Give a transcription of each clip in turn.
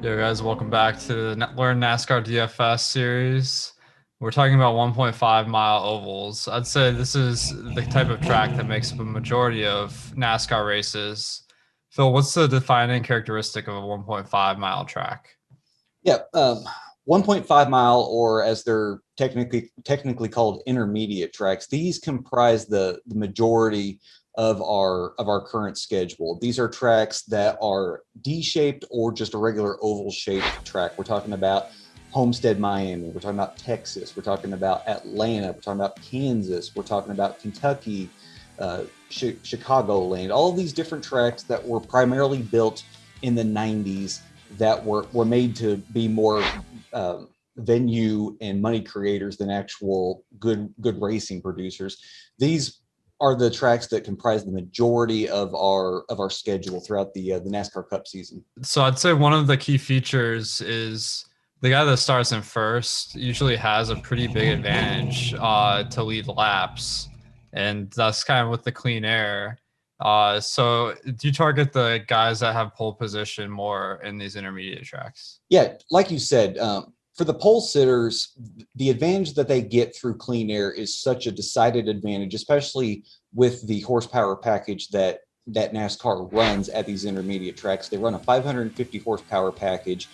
Yo guys, welcome back to the Learn NASCAR DFS series. We're talking about 1.5 mile ovals. I'd say this is the type of track that makes up a majority of NASCAR races. Phill, what's the defining characteristic of a 1.5 mile track? Yeah, 1.5 mile, or as they're technically called, intermediate tracks. These comprise the majority of our current schedule. These are tracks that are D-shaped or just a regular oval-shaped track. We're talking about Homestead, Miami. We're talking about Texas. We're talking about Atlanta. We're talking about Kansas. We're talking about Kentucky, Chicagoland. All of these different tracks that were primarily built in the 90s that were made to be more venue and money creators than actual good racing producers. These are the tracks that comprise the majority of our schedule throughout the NASCAR Cup season. So I'd say one of the key features is the guy that starts in first usually has a pretty big advantage to lead laps, and that's kind of with the clean air. So do you target the guys that have pole position more in these intermediate tracks? Yeah, like you said, for the pole sitters, the advantage that they get through clean air is such a decided advantage, especially with the horsepower package that NASCAR runs at these intermediate tracks. They run a 550 horsepower package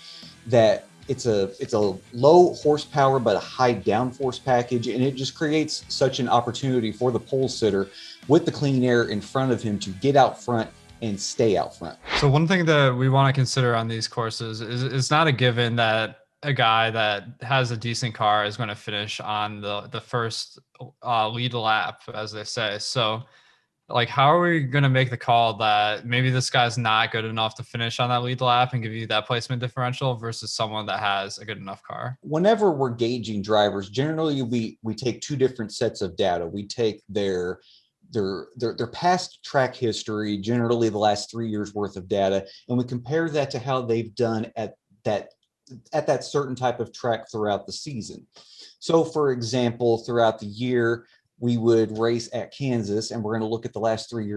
that it's a low horsepower but a high downforce package, and it just creates such an opportunity for the pole sitter with the clean air in front of him to get out front and stay out front. So one thing that we want to consider on these courses is it's not a given that a guy that has a decent car is going to finish on the first lead lap, as they say. So like, how are we going to make the call that maybe this guy's not good enough to finish on that lead lap and give you that placement differential versus someone that has a good enough car? Whenever we're gauging drivers, generally we take two different sets of data. We take their past track history, generally the last 3 years worth of data, and we compare that to how they've done at that certain type of track throughout the season. So for example, throughout the year, we would race at Kansas, and we're going to look at the last 3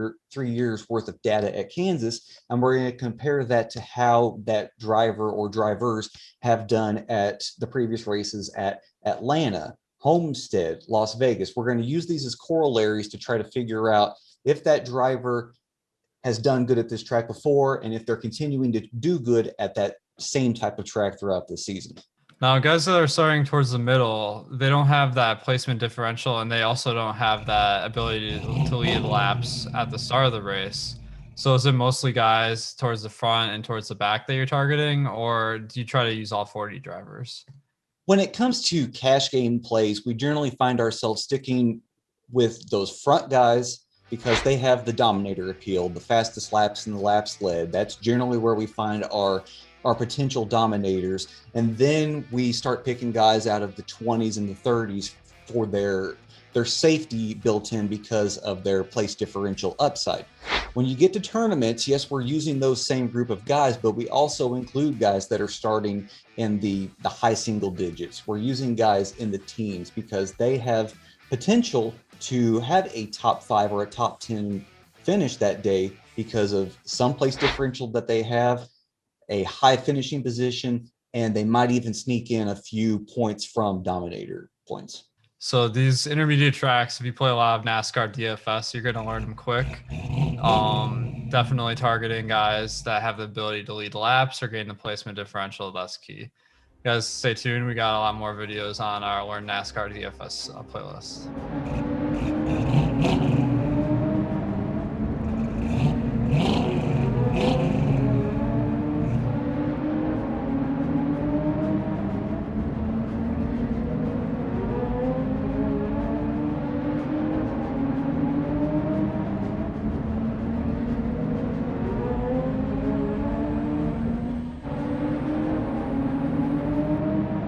years worth of data at Kansas, and we're going to compare that to how that driver or drivers have done at the previous races at Atlanta, Homestead, Las Vegas. We're going to use these as corollaries to try to figure out if that driver has done good at this track before, and if they're continuing to do good at that same type of track throughout the season. Now, guys that are starting towards the middle, they don't have that placement differential, and they also don't have that ability to lead laps at the start of the race. So is it mostly guys towards the front and towards the back that you're targeting, or do you try to use all 40 drivers? When it comes to cash game plays, we generally find ourselves sticking with those front guys because they have the dominator appeal, the fastest laps in the laps led. That's generally where we find our potential dominators. And then we start picking guys out of the 20s and the 30s for their safety built in because of their place differential upside. When you get to tournaments, yes, we're using those same group of guys, but we also include guys that are starting in the high single digits. We're using guys in the teens because they have potential to have a top 5 or a top 10 finish that day because of some place differential that they have, a high finishing position, and they might even sneak in a few points from dominator points. So these intermediate tracks, if you play a lot of NASCAR DFS, you're going to learn them quick. Definitely targeting guys that have the ability to lead laps or gain the placement differential. That's key. Guys, stay tuned. We got a lot more videos on our Learn NASCAR DFS playlist.